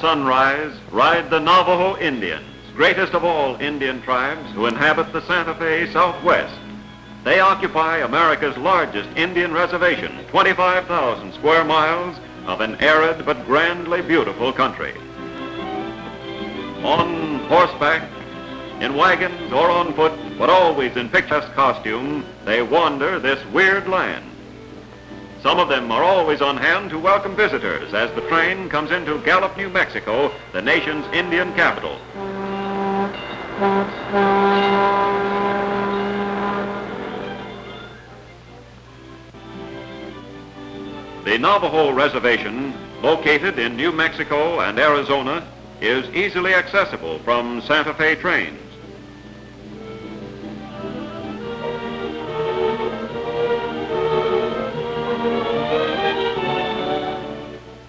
sunrise, ride the Navajo Indians, greatest of all Indian tribes who inhabit the Santa Fe Southwest. They occupy America's largest Indian reservation, 25,000 square miles of an arid but grandly beautiful country. On horseback, in wagons, or on foot, but always in picturesque costume, they wander this weird land. Some of them are always on hand to welcome visitors as the train comes into Gallup, New Mexico, the nation's Indian capital. The Navajo Reservation, located in New Mexico and Arizona, is easily accessible from Santa Fe trains.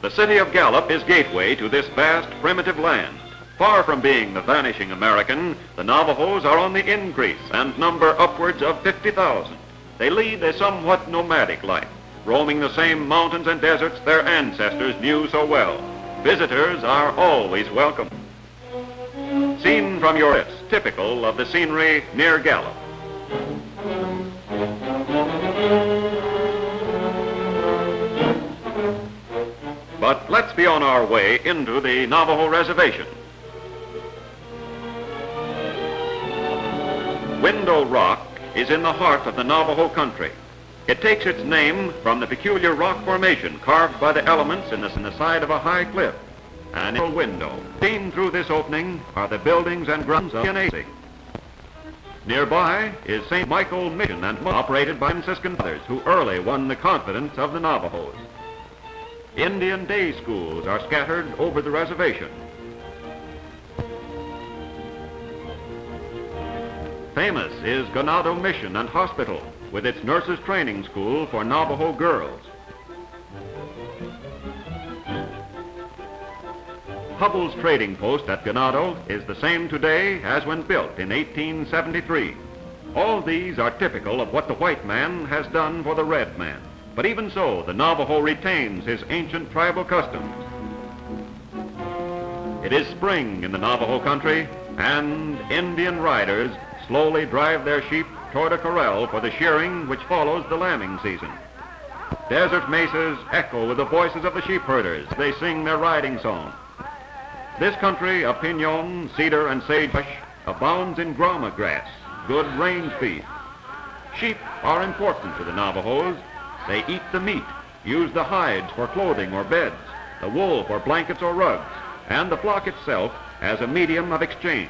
The city of Gallup is gateway to this vast, primitive land. Far from being the vanishing American, the Navajos are on the increase and number upwards of 50,000. They lead a somewhat nomadic life, roaming the same mountains and deserts their ancestors knew so well. Visitors are always welcome. Seen from your lips, typical of the scenery near Gallup. But let's be on our way into the Navajo Reservation. Window Rock is in the heart of the Navajo country. It takes its name from the peculiar rock formation carved by the elements in the side of a high cliff. And a window. Seen through this opening are the buildings and grounds of Diné. Nearby is St. Michael Mission, and operated by Franciscan brothers who early won the confidence of the Navajos. Indian day schools are scattered over the reservation. Famous is Ganado Mission and Hospital, with its nurses training school for Navajo girls. Hubbell's trading post at Ganado is the same today as when built in 1873. All these are typical of what the white man has done for the red man. But even so, the Navajo retains his ancient tribal customs. It is spring in the Navajo country, and Indian riders slowly drive their sheep toward a corral for the shearing which follows the lambing season. Desert mesas echo with the voices of the sheep herders. They sing their riding song. This country of pinon, cedar, and sagebrush abounds in grama grass, good range feed. Sheep are important to the Navajos. They eat the meat, use the hides for clothing or beds, the wool for blankets or rugs, and the flock itself as a medium of exchange.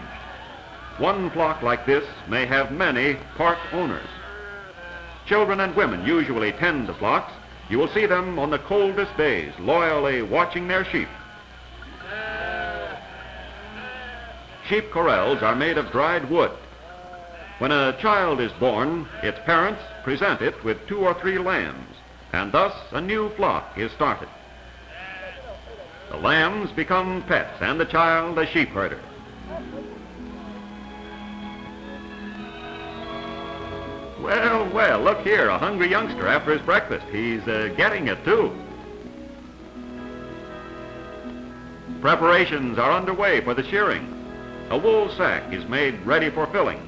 One flock like this may have many part owners. Children and women usually tend the flocks. You will see them on the coldest days, loyally watching their sheep. Sheep corrals are made of dried wood. When a child is born, its parents present it with 2 or 3 lambs, and thus a new flock is started. The lambs become pets, and the child a sheep herder. Well, well, look here, a hungry youngster after his breakfast. He's getting it, too. Preparations are underway for the shearing. A wool sack is made ready for filling.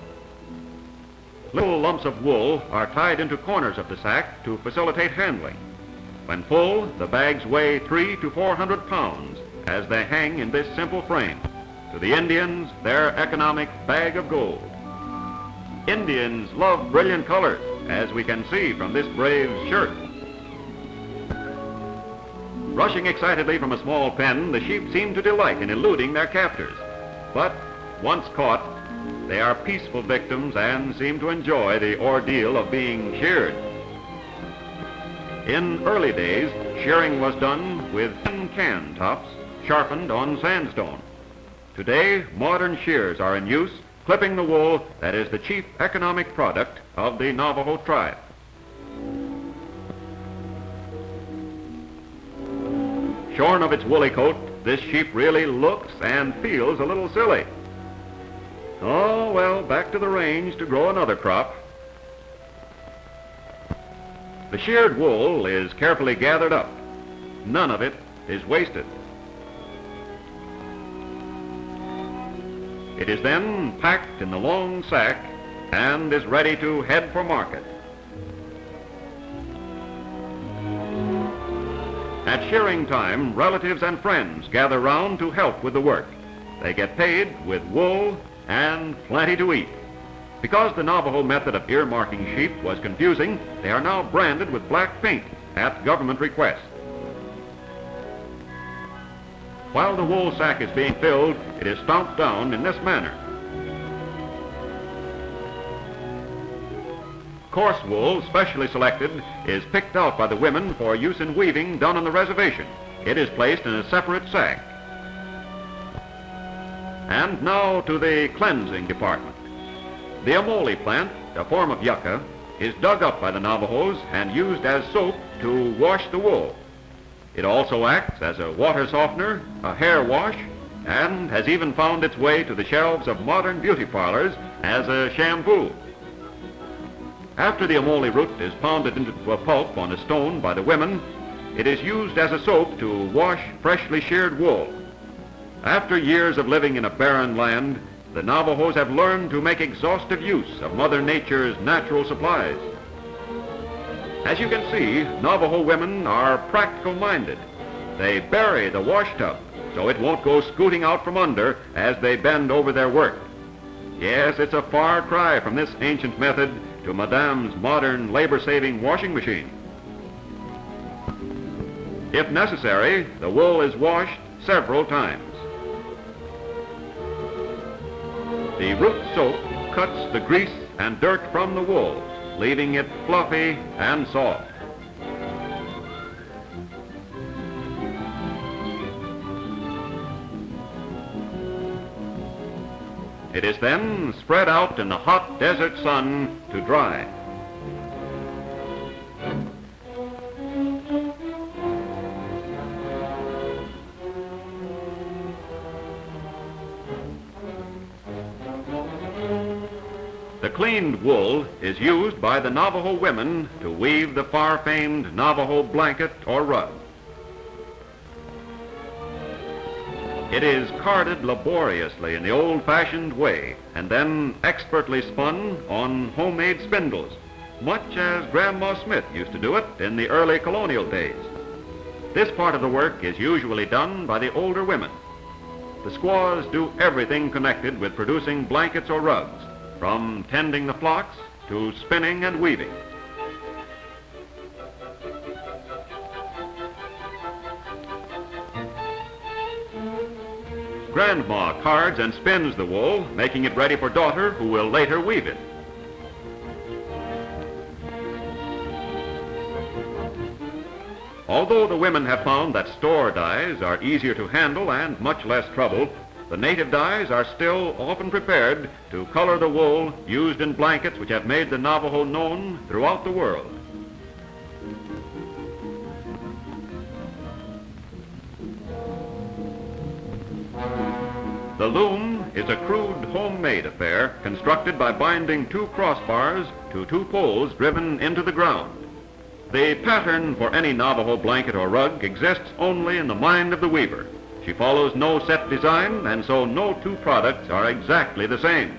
Little lumps of wool are tied into corners of the sack to facilitate handling. When full, the bags weigh 300 to 400 pounds as they hang in this simple frame. To the Indians, their economic bag of gold. Indians love brilliant colors, as we can see from this brave's shirt. Rushing excitedly from a small pen, the sheep seem to delight in eluding their captors. But once caught, they are peaceful victims and seem to enjoy the ordeal of being sheared. In early days, shearing was done with tin can tops sharpened on sandstone. Today, modern shears are in use, clipping the wool that is the chief economic product of the Navajo tribe. Shorn of its woolly coat, this sheep really looks and feels a little silly. Oh, well, back to the range to grow another crop. The sheared wool is carefully gathered up. None of it is wasted. It is then packed in the long sack and is ready to head for market. At shearing time, relatives and friends gather round to help with the work. They get paid with wool and plenty to eat. Because the Navajo method of earmarking sheep was confusing, they are now branded with black paint at government request. While the wool sack is being filled, it is stomped down in this manner. Coarse wool, specially selected, is picked out by the women for use in weaving done on the reservation. It is placed in a separate sack. And now to the cleansing department. The amole plant, a form of yucca, is dug up by the Navajos and used as soap to wash the wool. It also acts as a water softener, a hair wash, and has even found its way to the shelves of modern beauty parlors as a shampoo. After the amole root is pounded into a pulp on a stone by the women, it is used as a soap to wash freshly sheared wool. After years of living in a barren land, the Navajos have learned to make exhaustive use of Mother Nature's natural supplies. As you can see, Navajo women are practical-minded. They bury the wash tub so it won't go scooting out from under as they bend over their work. Yes, it's a far cry from this ancient method to Madame's modern labor-saving washing machine. If necessary, the wool is washed several times. The root soap cuts the grease and dirt from the wool, leaving it fluffy and soft. It is then spread out in the hot desert sun to dry. The cleaned wool is used by the Navajo women to weave the far-famed Navajo blanket or rug. It is carded laboriously in the old-fashioned way and then expertly spun on homemade spindles, much as Grandma Smith used to do it in the early colonial days. This part of the work is usually done by the older women. The squaws do everything connected with producing blankets or rugs, from tending the flocks to spinning and weaving. Grandma cards and spins the wool, making it ready for daughter who will later weave it. Although the women have found that store dyes are easier to handle and much less trouble, the native dyes are still often prepared to color the wool used in blankets which have made the Navajo known throughout the world. The loom is a crude homemade affair constructed by binding two crossbars to two poles driven into the ground. The pattern for any Navajo blanket or rug exists only in the mind of the weaver. She follows no set design, and so no two products are exactly the same.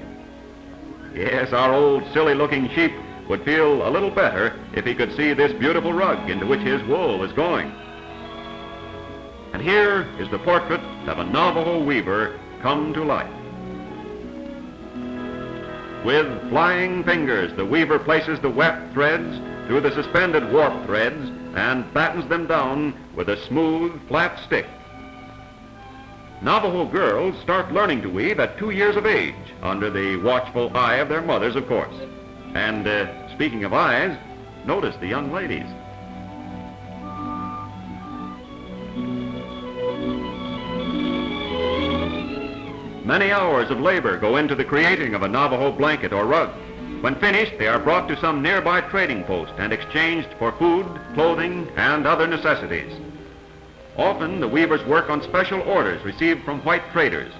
Yes, our old silly-looking sheep would feel a little better if he could see this beautiful rug into which his wool is going. And here is the portrait of a Navajo weaver come to life. With flying fingers, the weaver places the wet threads through the suspended warp threads and battens them down with a smooth, flat stick. Navajo girls start learning to weave at 2 years of age, under the watchful eye of their mothers, of course. And speaking of eyes, notice the young ladies. Many hours of labor go into the creating of a Navajo blanket or rug. When finished, they are brought to some nearby trading post and exchanged for food, clothing, and other necessities. Often, the weavers work on special orders received from white traders,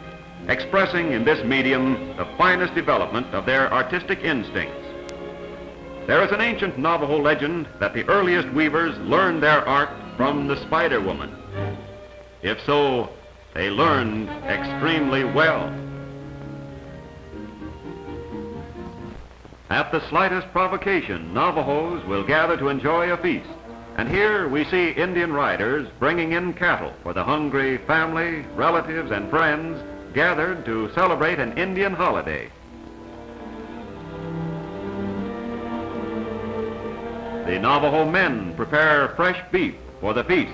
expressing in this medium the finest development of their artistic instincts. There is an ancient Navajo legend that the earliest weavers learned their art from the Spider Woman. If so, they learned extremely well. At the slightest provocation, Navajos will gather to enjoy a feast. And here we see Indian riders bringing in cattle for the hungry family, relatives, and friends gathered to celebrate an Indian holiday. The Navajo men prepare fresh beef for the feast.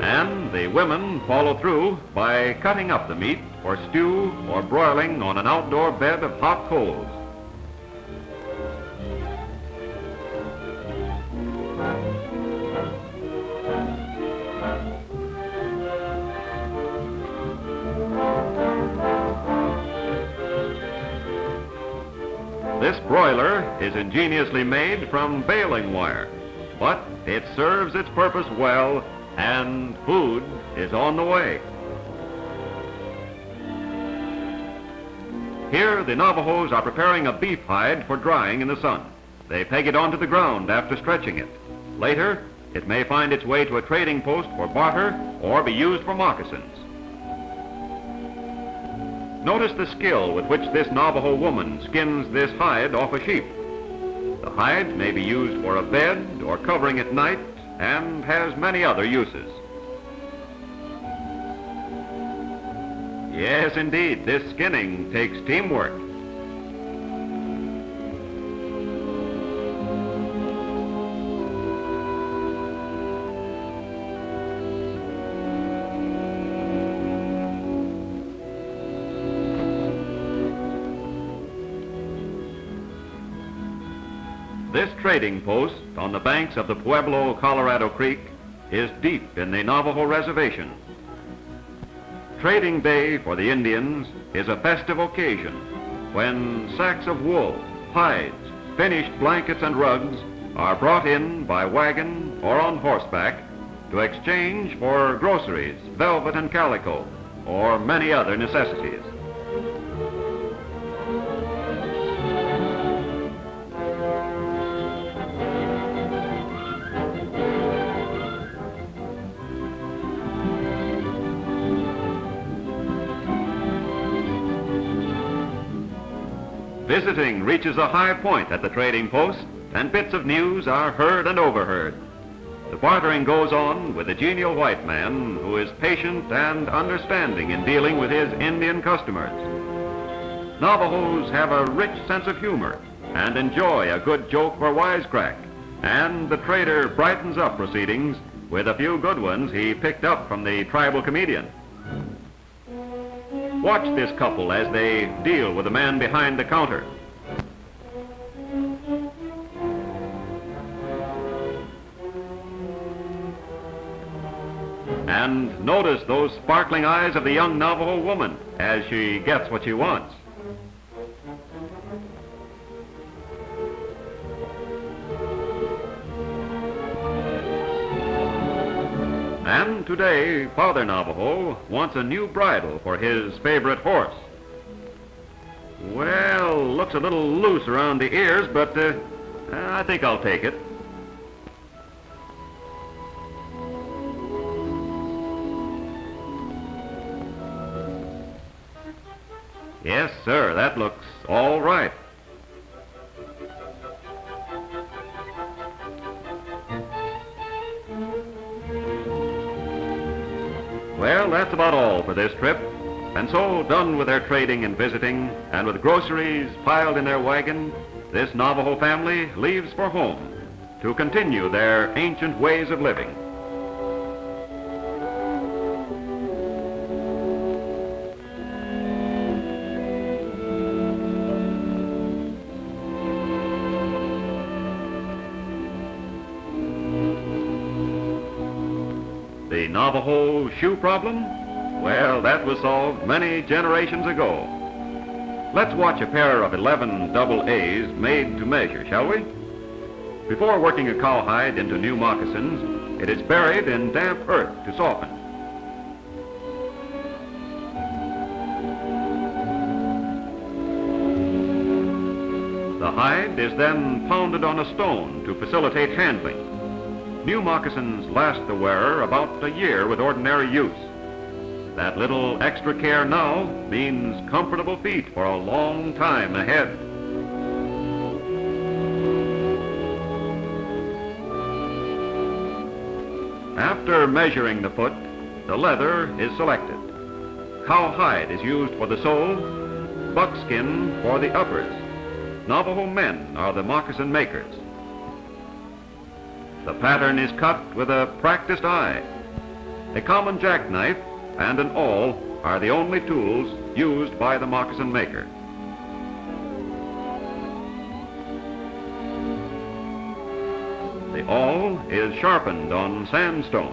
And the women follow through by cutting up the meat for stew or broiling on an outdoor bed of hot coals. This broiler is ingeniously made from baling wire, but it serves its purpose well, and food is on the way. Here, the Navajos are preparing a beef hide for drying in the sun. They peg it onto the ground after stretching it. Later, it may find its way to a trading post for barter or be used for moccasins. Notice the skill with which this Navajo woman skins this hide off a sheep. The hide may be used for a bed or covering at night and has many other uses. Yes, indeed, this skinning takes teamwork. This trading post on the banks of the Pueblo, Colorado Creek is deep in the Navajo reservation. Trading Day for the Indians is a festive occasion when sacks of wool, hides, finished blankets and rugs are brought in by wagon or on horseback to exchange for groceries, velvet and calico, or many other necessities. Visiting reaches a high point at the trading post, and bits of news are heard and overheard. The bartering goes on with a genial white man who is patient and understanding in dealing with his Indian customers. Navajos have a rich sense of humor and enjoy a good joke or wisecrack, and the trader brightens up proceedings with a few good ones he picked up from the tribal comedian. Watch this couple as they deal with the man behind the counter. And notice those sparkling eyes of the young Navajo woman as she gets what she wants. And today, Father Navajo wants a new bridle for his favorite horse. Well, looks a little loose around the ears, but I think I'll take it. Yes, sir, that looks all right. Well, that's about all for this trip. And so, done with their trading and visiting, and with groceries piled in their wagon, this Navajo family leaves for home to continue their ancient ways of living. The Navajo shoe problem? Well, that was solved many generations ago. Let's watch a pair of 11 double A's made to measure, shall we? Before working a cowhide into new moccasins, it is buried in damp earth to soften. The hide is then pounded on a stone to facilitate handling. New moccasins last the wearer about a year with ordinary use. That little extra care now means comfortable feet for a long time ahead. After measuring the foot, the leather is selected. Cowhide is used for the sole, buckskin for the uppers. Navajo men are the moccasin makers. The pattern is cut with a practiced eye. A common jackknife and an awl are the only tools used by the moccasin maker. The awl is sharpened on sandstone.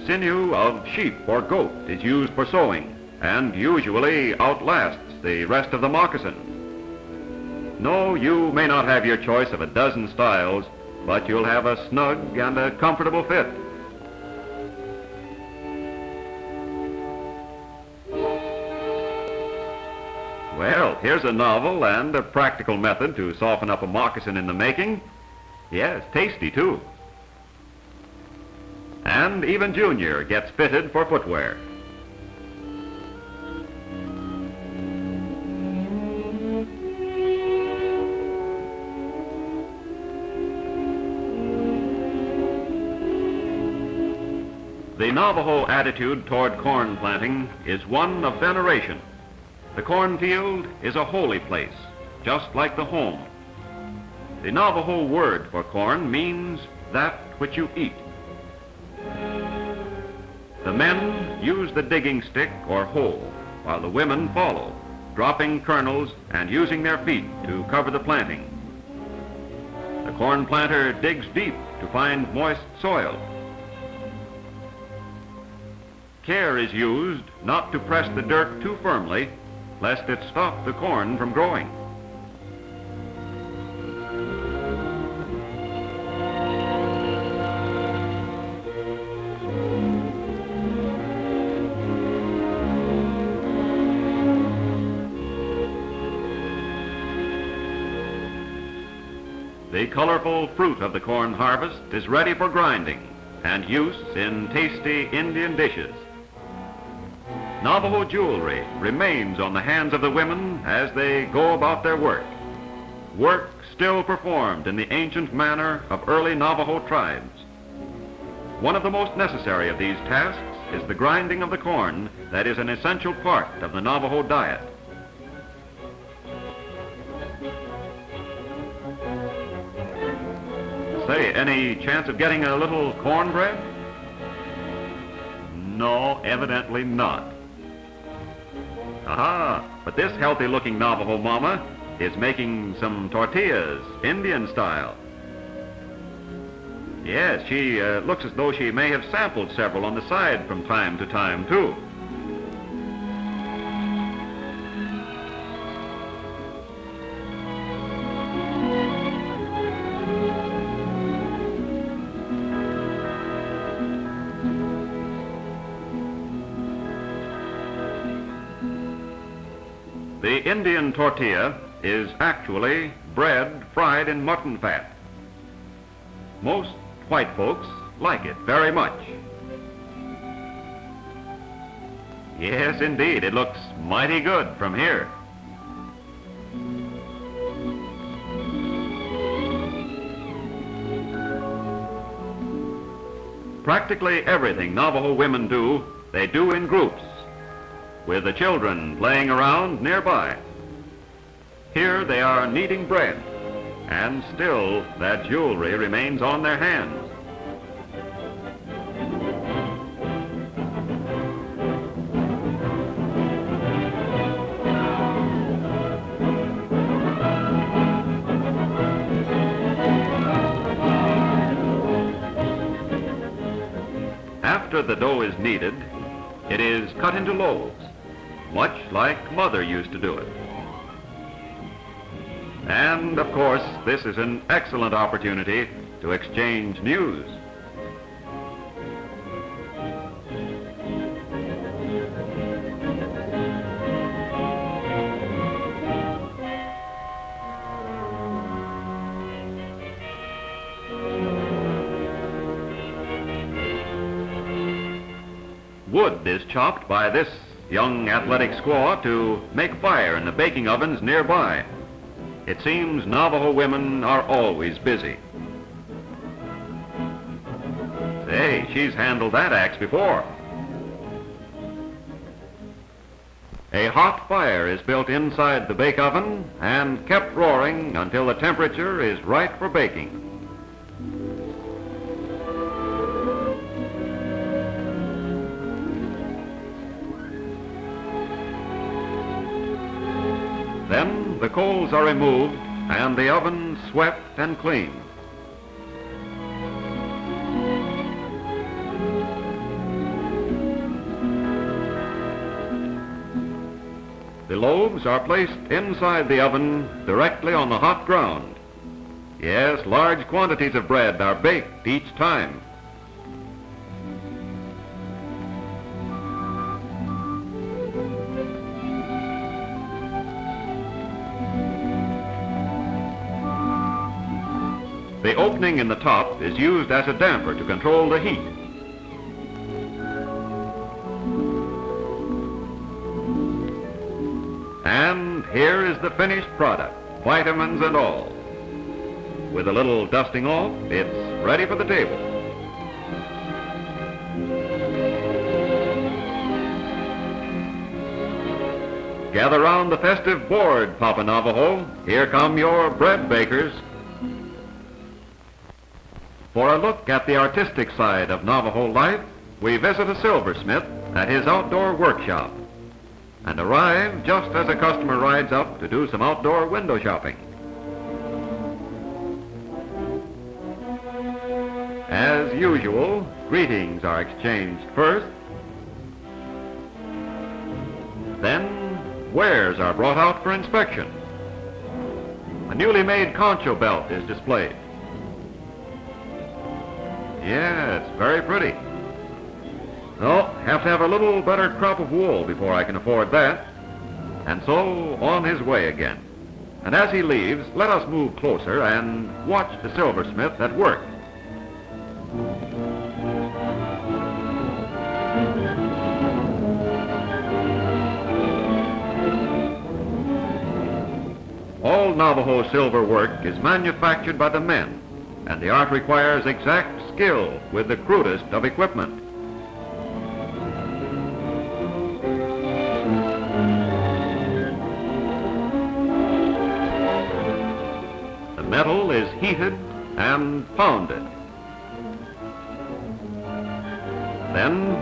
Sinew of sheep or goat is used for sewing and usually outlasts the rest of the moccasin. No, you may not have your choice of a dozen styles, but you'll have a snug and a comfortable fit. Well, here's a novel and a practical method to soften up a moccasin in the making. Yes, tasty too. And even Junior gets fitted for footwear. The Navajo attitude toward corn planting is one of veneration. The cornfield is a holy place, just like the home. The Navajo word for corn means that which you eat. The men use the digging stick or hoe, while the women follow, dropping kernels and using their feet to cover the planting. The corn planter digs deep to find moist soil. Care is used not to press the dirt too firmly, lest it stop the corn from growing. The colorful fruit of the corn harvest is ready for grinding and use in tasty Indian dishes. Navajo jewelry remains on the hands of the women as they go about their work. Work still performed in the ancient manner of early Navajo tribes. One of the most necessary of these tasks is the grinding of the corn that is an essential part of the Navajo diet. Say, any chance of getting a little cornbread? No, evidently not. Aha, but this healthy-looking Navajo mama is making some tortillas, Indian style. Yes, she looks as though she may have sampled several on the side from time to time, too. The Indian tortilla is actually bread fried in mutton fat. Most white folks like it very much. Yes, indeed, it looks mighty good from here. Practically everything Navajo women do, they do in groups, with the children playing around nearby. Here they are kneading bread, and still that jewelry remains on their hands. After the dough is kneaded, it is cut into loaves, much like Mother used to do it. And, of course, this is an excellent opportunity to exchange news. Wood is chopped by this young athletic squaw to make fire in the baking ovens nearby. It seems Navajo women are always busy. Hey, she's handled that axe before. A hot fire is built inside the bake oven and kept roaring until the temperature is right for baking. Then the coals are removed and the oven swept and cleaned. The loaves are placed inside the oven directly on the hot ground. Yes, large quantities of bread are baked each time. The opening in the top is used as a damper to control the heat. And here is the finished product, vitamins and all. With a little dusting off, it's ready for the table. Gather round the festive board, Papa Navajo. Here come your bread bakers. For a look at the artistic side of Navajo life, we visit a silversmith at his outdoor workshop and arrive just as a customer rides up to do some outdoor window shopping. As usual, greetings are exchanged first. Then wares are brought out for inspection. A newly made concho belt is displayed. Yeah, it's very pretty. No, have to have a little better crop of wool before I can afford that. And so on his way again. And as he leaves, let us move closer and watch the silversmith at work. All Navajo silver work is manufactured by the men, and the art requires exact skill with the crudest of equipment. The metal is heated and pounded. Then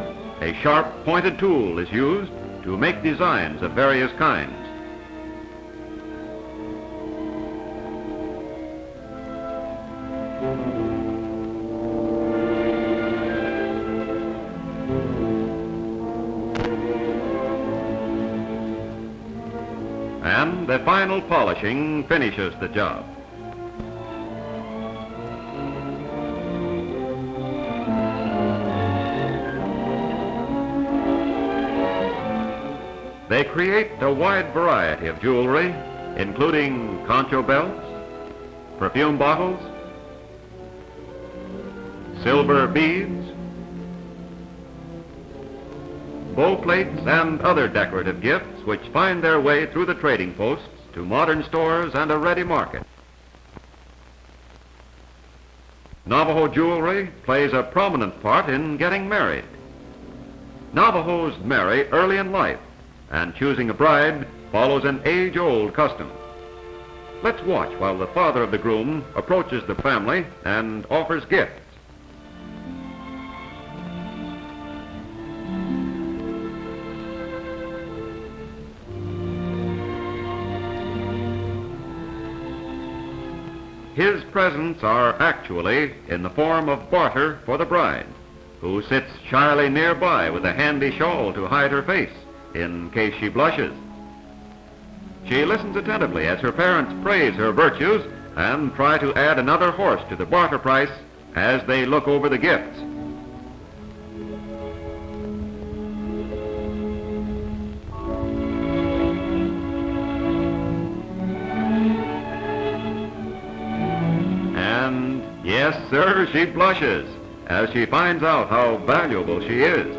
a sharp pointed tool is used to make designs of various kinds. And the final polishing finishes the job. They create a wide variety of jewelry, including concho belts, perfume bottles, silver beads, bow plates, and other decorative gifts which find their way through the trading posts to modern stores and a ready market. Navajo jewelry plays a prominent part in getting married. Navajos marry early in life, and choosing a bride follows an age-old custom. Let's watch while the father of the groom approaches the family and offers gifts. His presents are actually in the form of barter for the bride, who sits shyly nearby with a handy shawl to hide her face in case she blushes. She listens attentively as her parents praise her virtues and try to add another horse to the barter price as they look over the gifts. And yes, sir, she blushes as she finds out how valuable she is.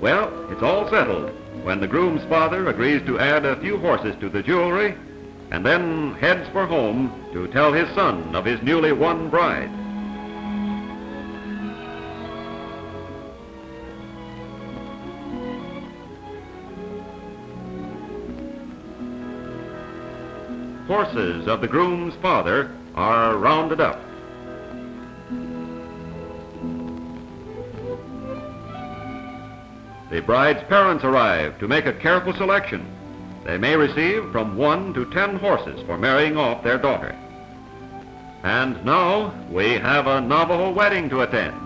Well, it's all settled when the groom's father agrees to add a few horses to the jewelry and then heads for home to tell his son of his newly won bride. Horses of the groom's father are rounded up. The bride's parents arrive to make a careful selection. They may receive from 1 to 10 horses for marrying off their daughter. And now we have a Navajo wedding to attend.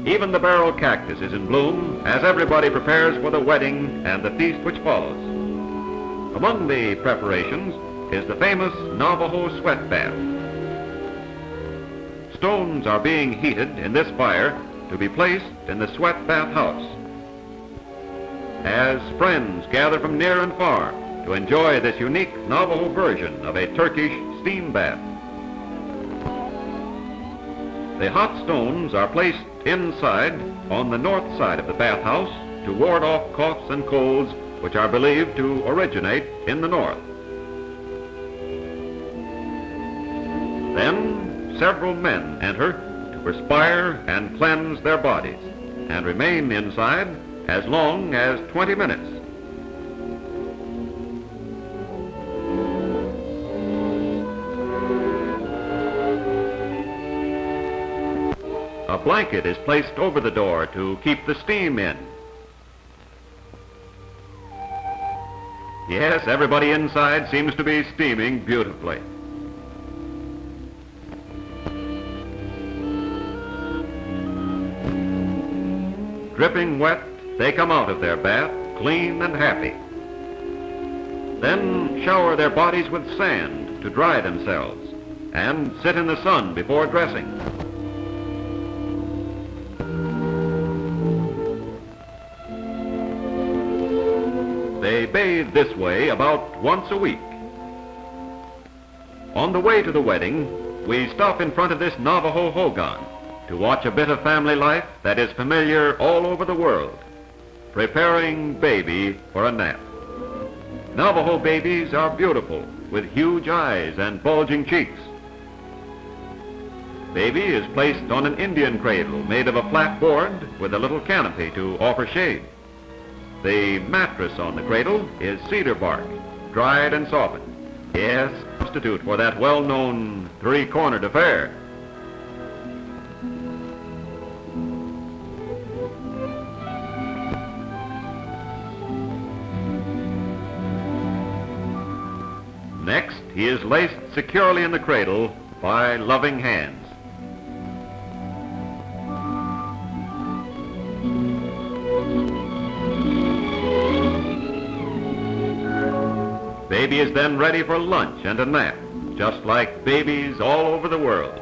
Even the barrel cactus is in bloom as everybody prepares for the wedding and the feast which follows. Among the preparations is the famous Navajo sweat bath. Stones are being heated in this fire to be placed in the sweat bath house. As friends gather from near and far to enjoy this unique Navajo version of a Turkish steam bath. The hot stones are placed inside on the north side of the bathhouse to ward off coughs and colds which are believed to originate in the north. Then several men enter to perspire and cleanse their bodies and remain inside as long as 20 minutes. A blanket is placed over the door to keep the steam in. Yes, everybody inside seems to be steaming beautifully. Dripping wet, they come out of their bath clean and happy. Then shower their bodies with sand to dry themselves and sit in the sun before dressing. They bathe this way about once a week. On the way to the wedding, we stop in front of this Navajo hogan to watch a bit of family life that is familiar all over the world, preparing baby for a nap. Navajo babies are beautiful, with huge eyes and bulging cheeks. Baby is placed on an Indian cradle made of a flat board with a little canopy to offer shade. The mattress on the cradle is cedar bark, dried and softened. Yes, substitute for that well-known three-cornered affair. Next, he is laced securely in the cradle by loving hands. Baby is then ready for lunch and a nap, just like babies all over the world.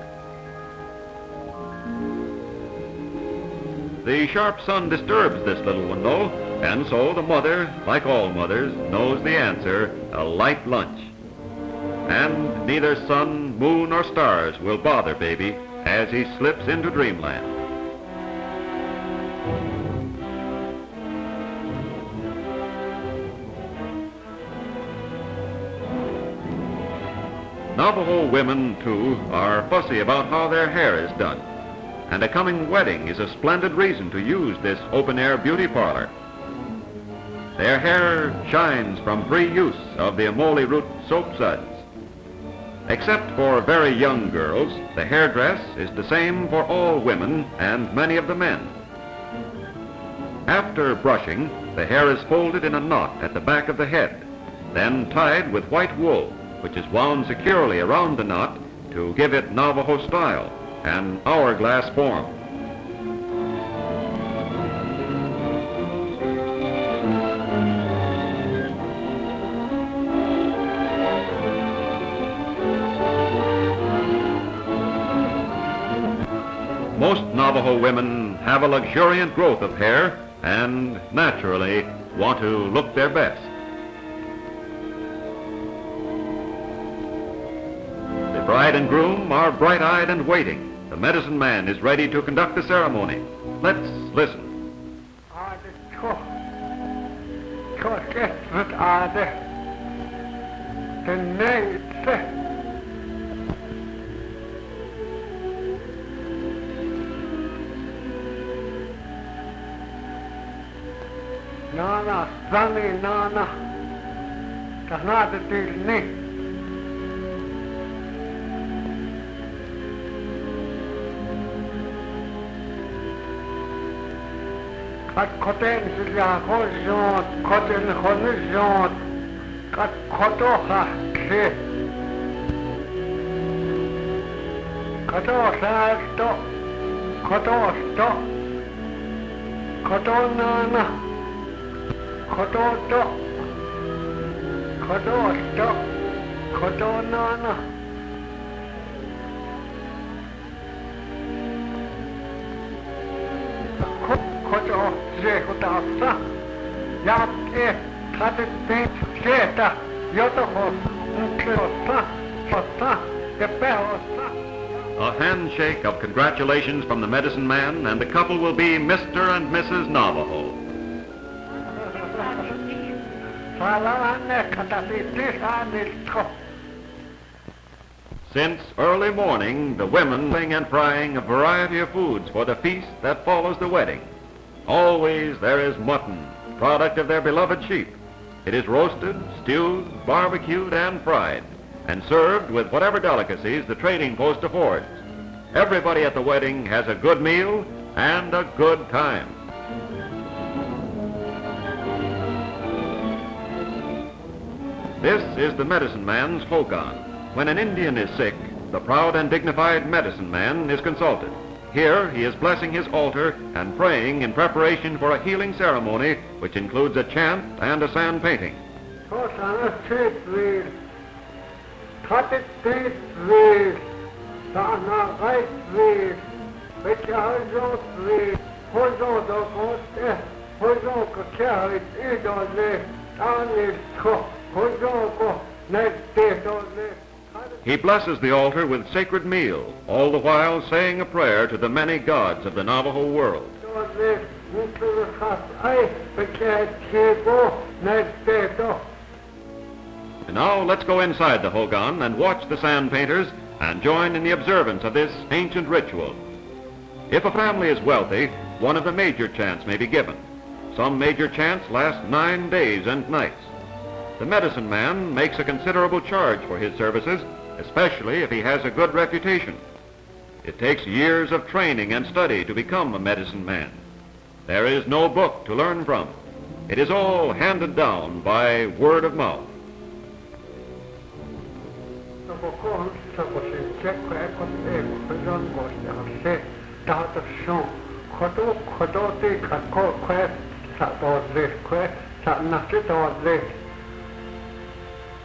The sharp sun disturbs this little one, though, and so the mother, like all mothers, knows the answer, a light lunch. And neither sun, moon, or stars will bother baby as he slips into dreamland. Navajo women, too, are fussy about how their hair is done, and a coming wedding is a splendid reason to use this open-air beauty parlor. Their hair shines from free use of the amole root soap suds. Except for very young girls, the hairdress is the same for all women and many of the men. After brushing, the hair is folded in a knot at the back of the head, then tied with white wool, which is wound securely around the knot to give it Navajo style, an hourglass form. Most Navajo women have a luxuriant growth of hair and, naturally, want to look their best. The bride and groom are bright-eyed and waiting. The medicine man is ready to conduct the ceremony. Let's listen. Korket met aarde. Diné. Nana, Sunny, Nana. Dat na de Diné. Kat koten sila horizont, koten horizont, kat kotoha se. Kotosasto, kotosto, kotonana, kototo, kotosto, kotonana. Koto se kotassa, jatke, katettiin sieltä, jotohon, kleossa, sossa ja pehossa. A handshake of congratulations from the medicine man, and the couple will be Mr. and Mrs. Navajo. Since early morning, the women sing and frying a variety of foods for the feast that follows the wedding. Always there is mutton, product of their beloved sheep. It is roasted, stewed, barbecued, and fried, and served with whatever delicacies the trading post affords. Everybody at the wedding has a good meal and a good time. This is the medicine man's hogan. When an Indian is sick, the proud and dignified medicine man is consulted. Here he is blessing his altar and praying in preparation for a healing ceremony which includes a chant and a sand painting. He blesses the altar with sacred meal, all the while saying a prayer to the many gods of the Navajo world. And now let's go inside the hogan and watch the sand painters and join in the observance of this ancient ritual. If a family is wealthy, one of the major chants may be given. Some major chants last 9 days and nights. The medicine man makes a considerable charge for his services, especially if he has a good reputation. It takes years of training and study to become a medicine man. There is no book to learn from. It is all handed down by word of mouth.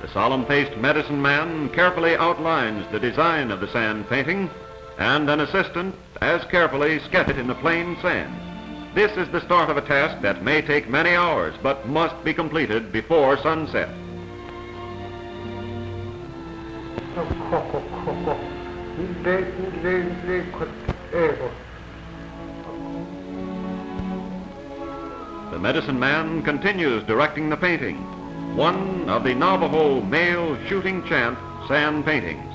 The solemn-faced medicine man carefully outlines the design of the sand painting, and an assistant as carefully sketches it in the plain sand. This is the start of a task that may take many hours, but must be completed before sunset. The medicine man continues directing the painting, one of the Navajo male shooting chant sand paintings.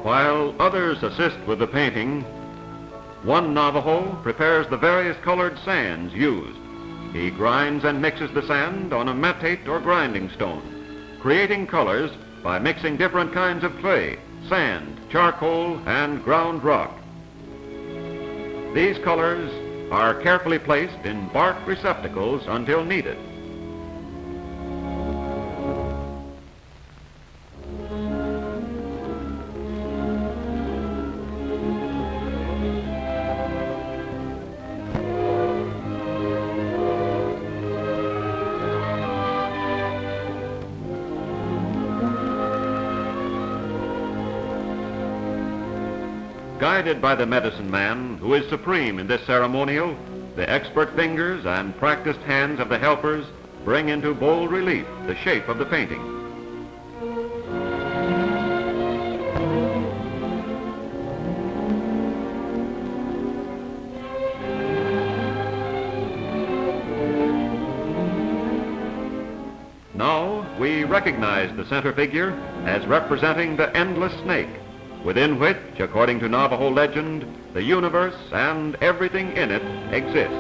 While others assist with the painting, one Navajo prepares the various colored sands used. He grinds and mixes the sand on a metate or grinding stone, creating colors by mixing different kinds of clay, sand, charcoal, and ground rock. These colors are carefully placed in bark receptacles until needed. Guided by the medicine man, who is supreme in this ceremonial, the expert fingers and practiced hands of the helpers bring into bold relief the shape of the painting. Now we recognize the center figure as representing the endless snake, within which, according to Navajo legend, the universe and everything in it exists.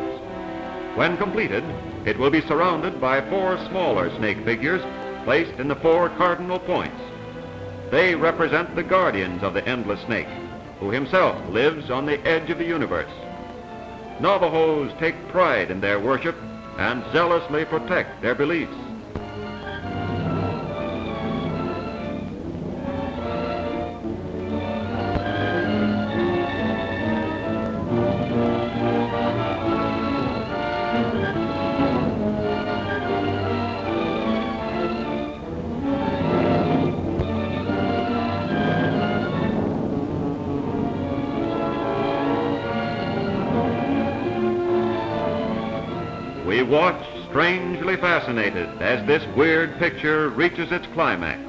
When completed, it will be surrounded by 4 smaller snake figures placed in the 4 cardinal points. They represent the guardians of the endless snake, who himself lives on the edge of the universe. Navajos take pride in their worship and zealously protect their beliefs. We watch strangely fascinated as this weird picture reaches its climax.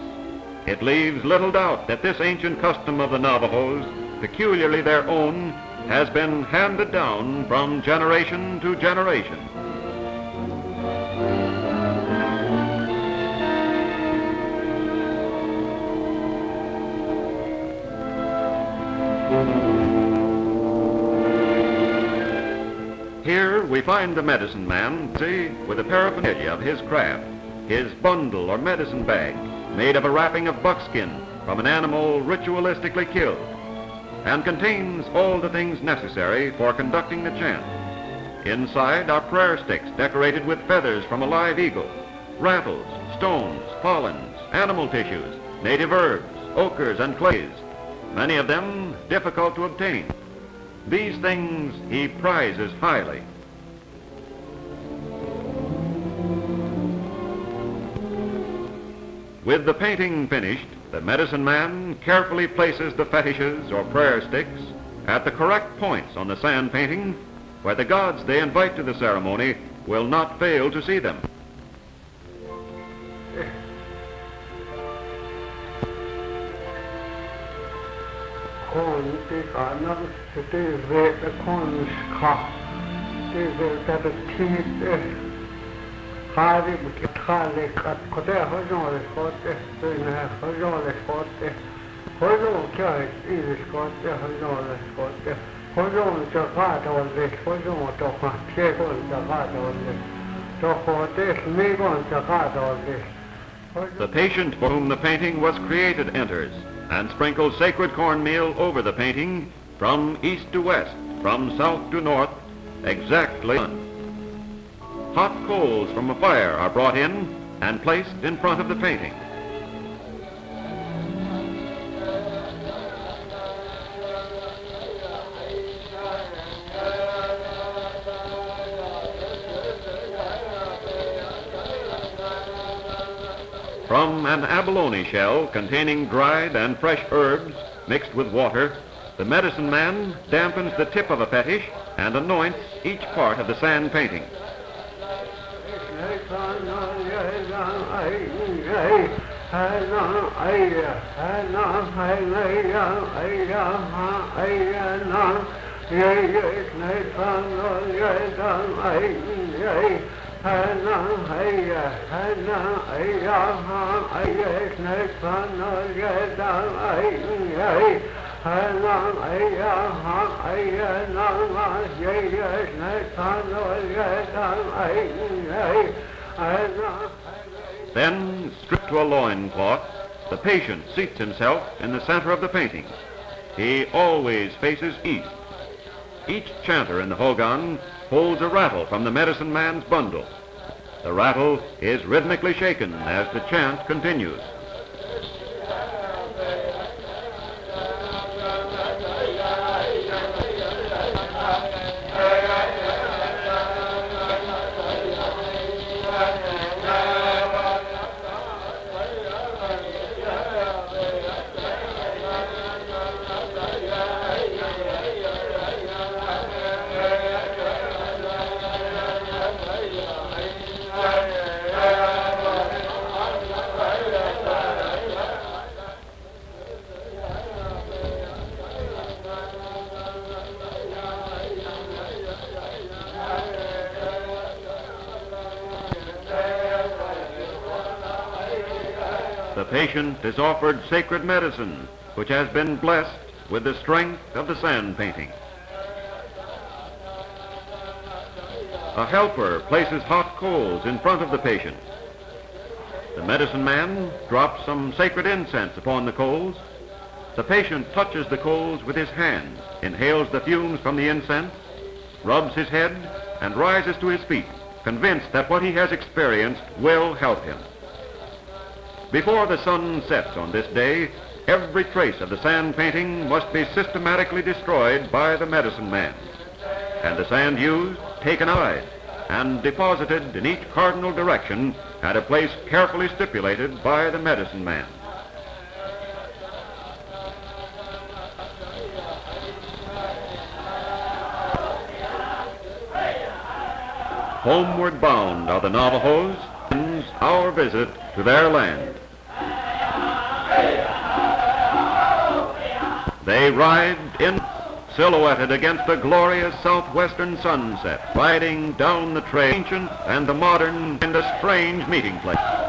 It leaves little doubt that this ancient custom of the Navajos, peculiarly their own, has been handed down from generation to generation. Here we find the medicine man, see, with the paraphernalia of his craft, his bundle or medicine bag, made of a wrapping of buckskin from an animal ritualistically killed, and contains all the things necessary for conducting the chant. Inside are prayer sticks decorated with feathers from a live eagle, rattles, stones, pollens, animal tissues, native herbs, ochres, and clays, many of them difficult to obtain. These things he prizes highly. With the painting finished, the medicine man carefully places the fetishes or prayer sticks at the correct points on the sand painting, where the gods they invite to the ceremony will not fail to see them. The patient for whom the painting was created enters and sprinkles sacred cornmeal over the painting from east to west, from south to north, exactly. Hot coals from a fire are brought in and placed in front of the painting. From an abalone shell containing dried and fresh herbs mixed with water, the medicine man dampens the tip of a fetish and anoints each part of the sand painting. Then, stripped to a loincloth, the patient seats himself in the center of the painting. He always faces east. Each chanter in the hogan holds a rattle from the medicine man's bundle. The rattle is rhythmically shaken as the chant continues. the patient is offered sacred medicine, which has been blessed with the strength of the sand painting. A helper places hot coals in front of the patient. The medicine man drops some sacred incense upon the coals. The patient touches the coals with his hand, inhales the fumes from the incense, rubs his head, and rises to his feet, convinced that what he has experienced will help him. Before the sun sets on this day, every trace of the sand painting must be systematically destroyed by the medicine man, and the sand used taken out and deposited in each cardinal direction at a place carefully stipulated by the medicine man. Homeward bound are the Navajos, and our visit to their land. They ride in silhouetted against the glorious southwestern sunset, riding down the trail, ancient and the modern, and a strange meeting place.